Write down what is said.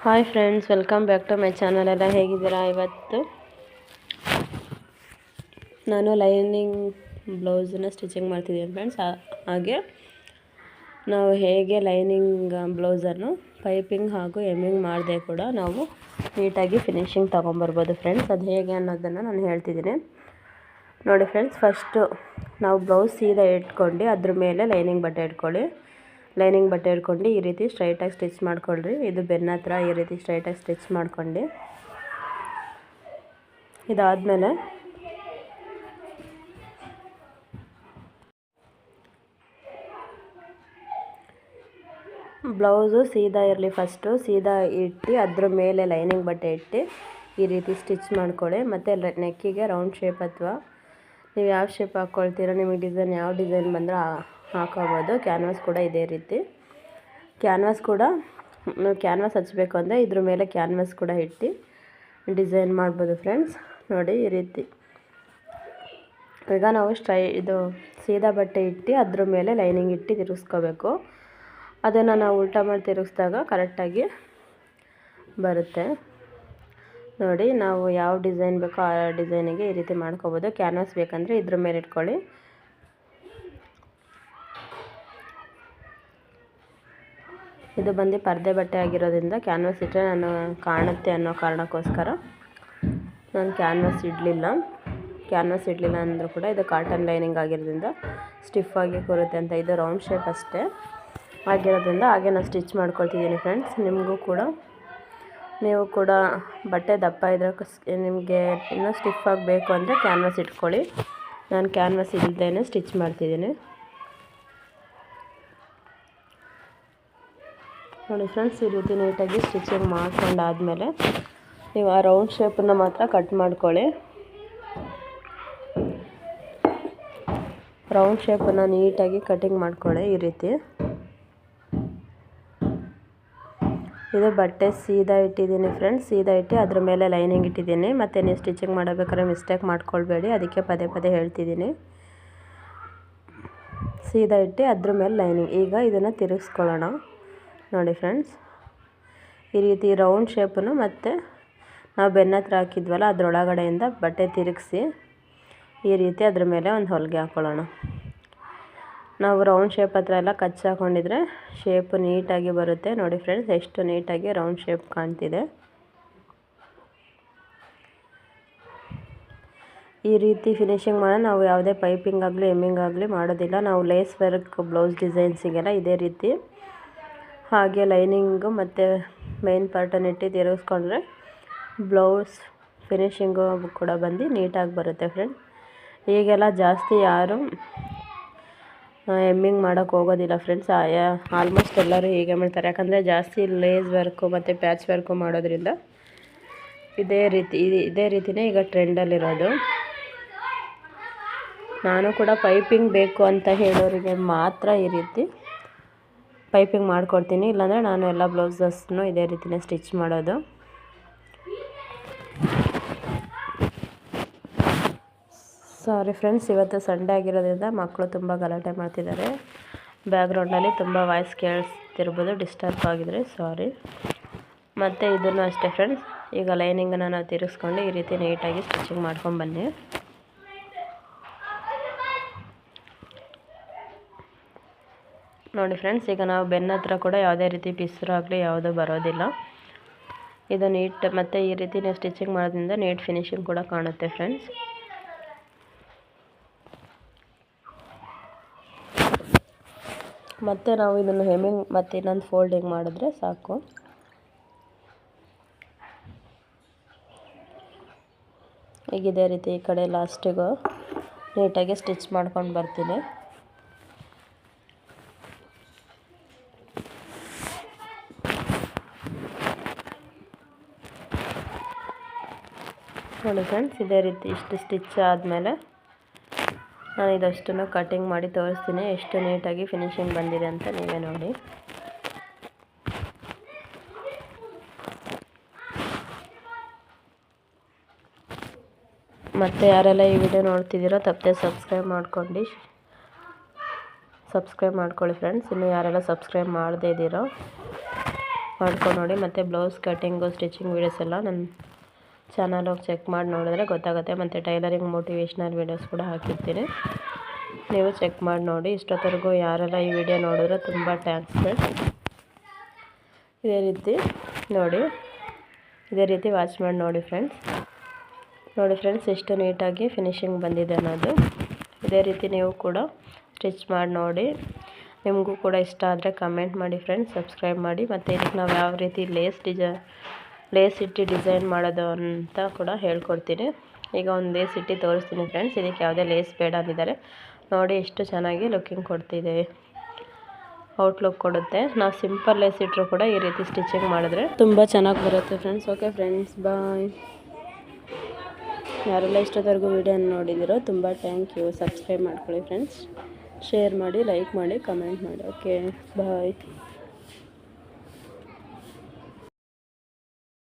Hi friends, welcome back to my channel. ಎಲ್ಲ ಹೇಗಿದ್ದೀರಾ? ಇವತ್ತು ನಾನು ಲೈನಿಂಗ್ ಬ್ಲೌಸನ್ನ ಸ್ಟಿಚಿಂಗ್ ಮಾಡ್ತಿದ್ದೀನಿ ಫ್ರೆಂಡ್ಸ್. ಹಾಗೆ ನಾವು ಹೇಗೆ ಲೈನಿಂಗ್ ಬ್ಲೌಸನ್ನು ಪೈಪಿಂಗ್ ಹಾಗೂ ಎಮ್ಮಿಂಗ್ ಮಾಡದೆ ಕೂಡ ನಾವು ನೀಟಾಗಿ ಫಿನಿಶಿಂಗ್ ತೊಗೊಂಬರ್ಬೋದು ಫ್ರೆಂಡ್ಸ್. ಅದು ಹೇಗೆ ಅನ್ನೋದನ್ನು ನಾನು ಹೇಳ್ತಿದ್ದೀನಿ ನೋಡಿ ಫ್ರೆಂಡ್ಸ್. ಫಸ್ಟು ನಾವು ಬ್ಲೌಸ್ ಸೀದಾ ಇಟ್ಕೊಂಡು ಅದ್ರ ಮೇಲೆ ಲೈನಿಂಗ್ ಬಟ್ಟೆ ಇಟ್ಕೊಳ್ಳಿ. ಲೈನಿಂಗ್ ಬಟ್ಟೆ ಇಟ್ಕೊಂಡು ಈ ರೀತಿ ಸ್ಟ್ರೈಟಾಗಿ ಸ್ಟಿಚ್ ಮಾಡ್ಕೊಳ್ರಿ. ಇದು ಬೆನ್ನ ಹತ್ರ ಈ ರೀತಿ ಸ್ಟ್ರೈಟಾಗಿ ಸ್ಟಿಚ್ ಮಾಡ್ಕೊಂಡು ಇದಾದಮೇಲೆ ಬ್ಲೌಸು ಸೀದಾ ಇರಲಿ. ಫಸ್ಟು ಸೀದಾ ಇಟ್ಟು ಅದ್ರ ಮೇಲೆ ಲೈನಿಂಗ್ ಬಟ್ಟೆ ಇಟ್ಟು ಈ ರೀತಿ ಸ್ಟಿಚ್ ಮಾಡ್ಕೊಳ್ಳಿ. ಮತ್ತು ನೆಕ್ಕಿಗೆ ರೌಂಡ್ ಶೇಪ್ ಅಥವಾ ನೀವು ಯಾವ ಶೇಪ್ ಹಾಕ್ಕೊಳ್ತೀರೋ, ನಿಮಗೆ ಡಿಸೈನ್ ಯಾವ ಡಿಸೈನ್ ಬಂದರೆ ಹಾಕೋಬೋದು. ಕ್ಯಾನ್ವಾಸ್ ಕೂಡ ಇದೇ ರೀತಿ ಕ್ಯಾನ್ವಾಸ್ ಹಚ್ಚಬೇಕು ಅಂದರೆ ಇದ್ರ ಮೇಲೆ ಕ್ಯಾನ್ವಾಸ್ ಕೂಡ ಇಟ್ಟು ಡಿಸೈನ್ ಮಾಡ್ಬೋದು ಫ್ರೆಂಡ್ಸ್. ನೋಡಿ ಈ ರೀತಿ. ಈಗ ನಾವು ಇದು ಸೀದಾ ಬಟ್ಟೆ ಇಟ್ಟು ಅದ್ರ ಮೇಲೆ ಲೈನಿಂಗ್ ಇಟ್ಟು ತಿರುಗಿಸ್ಕೋಬೇಕು. ಅದನ್ನು ನಾವು ಉಲ್ಟಾ ಮಾಡಿ ತಿರುಗಿಸಿದಾಗ ಕರೆಕ್ಟಾಗಿ ಬರುತ್ತೆ. ನೋಡಿ, ನಾವು ಯಾವ ಡಿಸೈನ್ ಬೇಕೋ ಆ ಡಿಸೈನಿಗೆ ಈ ರೀತಿ ಮಾಡ್ಕೋಬೋದು. ಕ್ಯಾನ್ವಾಸ್ ಬೇಕಂದರೆ ಇದ್ರ ಮೇಲೆ ಇಟ್ಕೊಳ್ಳಿ. ಇದು ಬಂದು ಪರ್ದೆ ಬಟ್ಟೆ ಆಗಿರೋದ್ರಿಂದ ಕ್ಯಾನ್ವಾಸ್ ಇಟ್ಟರೆ ನಾನು ಕಾಣುತ್ತೆ ಅನ್ನೋ ಕಾರಣಕ್ಕೋಸ್ಕರ ನಾನು ಕ್ಯಾನ್ವಾಸ್ ಇಡಲಿಲ್ಲ ಅಂದರೂ ಕೂಡ ಇದು ಕಾಟನ್ ಲೈನಿಂಗ್ ಆಗಿರೋದ್ರಿಂದ ಸ್ಟಿಫಾಗಿ ಕೂರುತ್ತೆ ಅಂತ. ಇದು ರೌಂಡ್ ಶೇಪ್ ಅಷ್ಟೇ ಆಗಿರೋದ್ರಿಂದ ಹಾಗೆ ನಾನು ಸ್ಟಿಚ್ ಮಾಡ್ಕೊಳ್ತಿದ್ದೀನಿ ಫ್ರೆಂಡ್ಸ್. ನೀವು ಕೂಡ ಬಟ್ಟೆ ದಪ್ಪ ಇದ್ದರೆ ನಿಮಗೆ ಇನ್ನೂ ಸ್ಟಿಫಾಗಿ ಬೇಕು ಅಂದರೆ ಕ್ಯಾನ್ವಾಸ್ ಇಟ್ಕೊಳ್ಳಿ. ನಾನು ಕ್ಯಾನ್ವಾಸ್ ಇಲ್ಲದೇ ಸ್ಟಿಚ್ ಮಾಡ್ತಿದ್ದೀನಿ ನೋಡಿ ಫ್ರೆಂಡ್ಸ್. ಈ ರೀತಿ ನೀಟಾಗಿ ಸ್ಟಿಚಿಂಗ್ ಮಾಡ್ಕೊಂಡಾದಮೇಲೆ ನೀವು ಆ ರೌಂಡ್ ಶೇಪನ್ನು ಮಾತ್ರ ಕಟ್ ಮಾಡ್ಕೊಳ್ಳಿ. ರೌಂಡ್ ಶೇಪನ್ನು ನೀಟಾಗಿ ಕಟಿಂಗ್ ಮಾಡ್ಕೊಳ್ಳಿ ಈ ರೀತಿ. ಇದು ಬಟ್ಟೆ ಸೀದಾ ಇಟ್ಟಿದ್ದೀನಿ ಫ್ರೆಂಡ್ಸ್. ಸೀದಾ ಇಟ್ಟು ಅದ್ರ ಮೇಲೆ ಲೈನಿಂಗ್ ಇಟ್ಟಿದ್ದೀನಿ. ಮತ್ತು ನೀವು ಸ್ಟಿಚಿಂಗ್ ಮಾಡಬೇಕಾದ್ರೆ ಮಿಸ್ಟೇಕ್ ಮಾಡ್ಕೊಳ್ಬೇಡಿ, ಅದಕ್ಕೆ ಪದೇ ಹೇಳ್ತಿದ್ದೀನಿ. ಸೀದಾ ಇಟ್ಟು ಅದ್ರ ಮೇಲೆ ಲೈನಿಂಗ್. ಈಗ ಇದನ್ನು ತಿರುಗಿಸ್ಕೊಳ್ಳೋಣ ನೋಡಿ ಫ್ರೆಂಡ್ಸ್. ಈ ರೀತಿ ರೌಂಡ್ ಶೇಪನ್ನು ಮತ್ತು ನಾವು ಬೆನ್ನ ಹತ್ರ ಹಾಕಿದ್ವಲ್ಲ ಅದರೊಳಗಡೆಯಿಂದ ಬಟ್ಟೆ ತಿರುಗಿಸಿ ಈ ರೀತಿ ಅದ್ರ ಮೇಲೆ ಒಂದು ಹೊಲಿಗೆ ಹಾಕ್ಕೊಳ್ಳೋಣ. ನಾವು ರೌಂಡ್ ಶೇಪ್ ಹತ್ರ ಎಲ್ಲ ಕಚ್ಚಿ ಹಾಕ್ಕೊಂಡಿದ್ರೆ ಶೇಪ್ ನೀಟಾಗಿ ಬರುತ್ತೆ ನೋಡಿ ಫ್ರೆಂಡ್ಸ್. ಎಷ್ಟು ನೀಟಾಗಿ ರೌಂಡ್ ಶೇಪ್ ಕಾಣ್ತಿದೆ. ಈ ರೀತಿ ಫಿನಿಶಿಂಗ್ ಮಾಡೋಣ. ನಾವು ಯಾವುದೇ ಪೈಪಿಂಗ್ ಆಗಲಿ ಎಮ್ಮಿಂಗ್ ಆಗಲಿ ಮಾಡೋದಿಲ್ಲ. ನಾವು ಲೇಸ್ ವರ್ಕ್ ಬ್ಲೌಸ್ ಡಿಸೈನ್ಸಿಗೆಲ್ಲ ಇದೇ ರೀತಿ ಹಾಗೆ ಲೈನಿಂಗು ಮತ್ತು ಮೇನ್ ಪಾರ್ಟನ್ನು ಇಟ್ಟು ತಿರುಗಿಸ್ಕೊಂಡ್ರೆ ಬ್ಲೌಸ್ ಫಿನಿಶಿಂಗು ಕೂಡ ಬಂದು ನೀಟಾಗಿ ಬರುತ್ತೆ ಫ್ರೆಂಡ್ಸ್. ಈಗೆಲ್ಲ ಜಾಸ್ತಿ ಯಾರು ಎಮ್ಮಿಂಗ್ ಮಾಡೋಕ್ಕೆ ಹೋಗೋದಿಲ್ಲ ಫ್ರೆಂಡ್ಸ್. ಆಲ್ಮೋಸ್ಟ್ ಎಲ್ಲರೂ ಹೀಗೆ ಮಾಡ್ತಾರೆ. ಯಾಕಂದರೆ ಜಾಸ್ತಿ ಲೇಸ್ ವರ್ಕು ಮತ್ತು ಪ್ಯಾಚ್ ವರ್ಕು ಮಾಡೋದ್ರಿಂದ ಇದೇ ರೀತಿಯೇ ಈಗ ಟ್ರೆಂಡಲ್ಲಿರೋದು. ನಾನು ಕೂಡ ಪೈಪಿಂಗ್ ಬೇಕು ಅಂತ ಹೇಳೋರಿಗೆ ಮಾತ್ರ ಈ ರೀತಿ ಪೈಪಿಂಗ್ ಮಾಡ್ಕೊಡ್ತೀನಿ. ಇಲ್ಲಾಂದರೆ ನಾನು ಎಲ್ಲ ಬ್ಲೌಸಸ್ನು ಇದೇ ರೀತಿಯೇ ಸ್ಟಿಚ್ ಮಾಡೋದು. ಸಾರಿ ಫ್ರೆಂಡ್ಸ್, ಇವತ್ತು ಸಂಡೇ ಆಗಿರೋದ್ರಿಂದ ಮಕ್ಕಳು ತುಂಬ ಗಲಾಟೆ ಮಾಡ್ತಿದ್ದಾರೆ. ಬ್ಯಾಕ್ಗ್ರೌಂಡಲ್ಲಿ ತುಂಬ ವಾಯ್ಸ್ ಕೇಳಿಸ್ತಿರ್ಬೋದು, ಡಿಸ್ಟರ್ಬ್ ಆಗಿದ್ರೆ ಸಾರಿ. ಮತ್ತು ಇದನ್ನು ಅಷ್ಟೇ ಫ್ರೆಂಡ್ಸ್. ಈಗ ಲೈನಿಂಗನ್ನು ನಾವು ತಿರುಗಿಸ್ಕೊಂಡು ಈ ರೀತಿ ನೀಟಾಗಿ ಸ್ಟಿಚಿಂಗ್ ಮಾಡ್ಕೊಂಡ್ಬನ್ನಿ. ನೋಡಿ ಫ್ರೆಂಡ್ಸ್, ಈಗ ನಾವು ಬೆನ್ನ ಹತ್ರ ಕೂಡ ಯಾವುದೇ ರೀತಿ ಪಿಸ್ರು ಆಗಲಿ ಯಾವುದೂ ಬರೋದಿಲ್ಲ. ಇದು ನೀಟ್. ಮತ್ತು ಈ ರೀತಿ ನೀವು ಸ್ಟಿಚಿಂಗ್ ಮಾಡೋದ್ರಿಂದ ನೀಟ್ ಫಿನಿಶಿಂಗ್ ಕೂಡ ಕಾಣುತ್ತೆ ಫ್ರೆಂಡ್ಸ್. ಮತ್ತು ನಾವು ಇದನ್ನು ಹೆಮ್ಮಿಂಗ್ ಮತ್ತು ಇನ್ನೊಂದು ಫೋಲ್ಡಿಂಗ್ ಮಾಡಿದ್ರೆ ಸಾಕು. ಈಗ ಇದೇ ರೀತಿ ಈ ಕಡೆ ಲಾಸ್ಟಿಗೂ ನೀಟಾಗಿ ಸ್ಟಿಚ್ ಮಾಡ್ಕೊಂಡು ಬರ್ತೀನಿ. ನೋಡಿ ಫ್ರೆಂಡ್ಸ್, ಇದೇ ರೀತಿ ಇಷ್ಟು ಸ್ಟಿಚ್ ಆದಮೇಲೆ ನಾನು ಇದಷ್ಟನ್ನು ಕಟಿಂಗ್ ಮಾಡಿ ತೋರಿಸ್ತೀನಿ ಎಷ್ಟು ನೀಟಾಗಿ ಫಿನಿಶಿಂಗ್ ಬಂದಿದೆ ಅಂತ ನೀವೇ ನೋಡಿ. ಮತ್ತು ಯಾರೆಲ್ಲ ಈ ವಿಡಿಯೋ ನೋಡ್ತಿದ್ದೀರೋ ತಪ್ಪದೆ ಸಬ್ಸ್ಕ್ರೈಬ್ ಮಾಡ್ಕೊಳ್ಳಿ ಫ್ರೆಂಡ್ಸ್. ಇನ್ನು ಯಾರೆಲ್ಲ ಸಬ್ಸ್ಕ್ರೈಬ್ ಮಾಡದೇ ಇದ್ದೀರೋ ಮಾಡ್ಕೊಂಡು ನೋಡಿ. ಮತ್ತು ಬ್ಲೌಸ್ ಕಟ್ಟಿಂಗು ಸ್ಟಿಚಿಂಗ್ ವೀಡಿಯೋಸ್ ಎಲ್ಲ ನನ್ನ ಚಾನಲ್ ಹೋಗಿ ಚೆಕ್ ಮಾಡಿ ನೋಡಿದ್ರೆ ಗೊತ್ತಾಗುತ್ತೆ. ಮತ್ತು ಟೈಲರಿಂಗ್ ಮೋಟಿವೇಶ್ನಲ್ ವೀಡಿಯೋಸ್ ಕೂಡ ಹಾಕಿರ್ತೀನಿ, ನೀವು ಚೆಕ್ ಮಾಡಿ ನೋಡಿ. ಇಷ್ಟೊತ್ತವರೆಗೂ ಯಾರೆಲ್ಲ ಈ ವಿಡಿಯೋ ನೋಡಿದ್ರೆ ತುಂಬ ಥ್ಯಾಂಕ್ಸ್ ಫ್ರೆಂಡ್ಸ್. ಇದೇ ರೀತಿ ನೋಡಿ, ಇದೇ ರೀತಿ ವಾಚ್ ಮಾಡಿ ನೋಡಿ ಫ್ರೆಂಡ್ಸ್. ನೋಡಿ ಫ್ರೆಂಡ್ಸ್ ಎಷ್ಟು ನೀಟಾಗಿ ಫಿನಿಶಿಂಗ್ ಬಂದಿದೆ ಅನ್ನೋದು. ಇದೇ ರೀತಿ ನೀವು ಕೂಡ ಸ್ಟಿಚ್ ಮಾಡಿ ನೋಡಿ. ನಿಮಗೂ ಕೂಡ ಇಷ್ಟ ಆದರೆ ಕಮೆಂಟ್ ಮಾಡಿ ಫ್ರೆಂಡ್ಸ್, ಸಬ್ಸ್ಕ್ರೈಬ್ ಮಾಡಿ. ಮತ್ತು ಇದಕ್ಕೆ ನಾವು ಯಾವ ರೀತಿ ಲೇಸ್ ಇಟ್ಟು ಡಿಸೈನ್ ಮಾಡೋದು ಅಂತ ಕೂಡ ಹೇಳ್ಕೊಡ್ತೀನಿ. ಈಗ ಒಂದು ಲೇಸ್ ಇಟ್ಟು ತೋರಿಸ್ತೀನಿ ಫ್ರೆಂಡ್ಸ್. ಇದಕ್ಕೆ ಯಾವುದೇ ಲೇಸ್ ಬೇಡ ಅಂದಿದ್ದಾರೆ ನೋಡಿ, ಎಷ್ಟು ಚೆನ್ನಾಗಿ ಲುಕ್ಕಿಂಗ್ ಕೊಡ್ತಿದೆ, ಔಟ್ಲುಕ್ ಕೊಡುತ್ತೆ. ನಾವು ಸಿಂಪಲ್ ಲೇಸ್ ಇಟ್ಟರು ಕೂಡ ಈ ರೀತಿ ಸ್ಟಿಚಿಂಗ್ ಮಾಡಿದ್ರೆ ತುಂಬ ಚೆನ್ನಾಗಿ ಬರುತ್ತೆ ಫ್ರೆಂಡ್ಸ್. ಓಕೆ ಫ್ರೆಂಡ್ಸ್, ಬಾಯ್. ಯಾರೆಲ್ಲ ಇಷ್ಟೊತ್ತವರೆಗೂ ವಿಡಿಯೋನ ನೋಡಿದಿರೋ ತುಂಬ ಥ್ಯಾಂಕ್ ಯು. ಸಬ್ಸ್ಕ್ರೈಬ್ ಮಾಡ್ಕೊಳ್ಳಿ ಫ್ರೆಂಡ್ಸ್, ಶೇರ್ ಮಾಡಿ, ಲೈಕ್ ಮಾಡಿ, ಕಮೆಂಟ್ ಮಾಡಿ. ಓಕೆ ಬಾಯ್.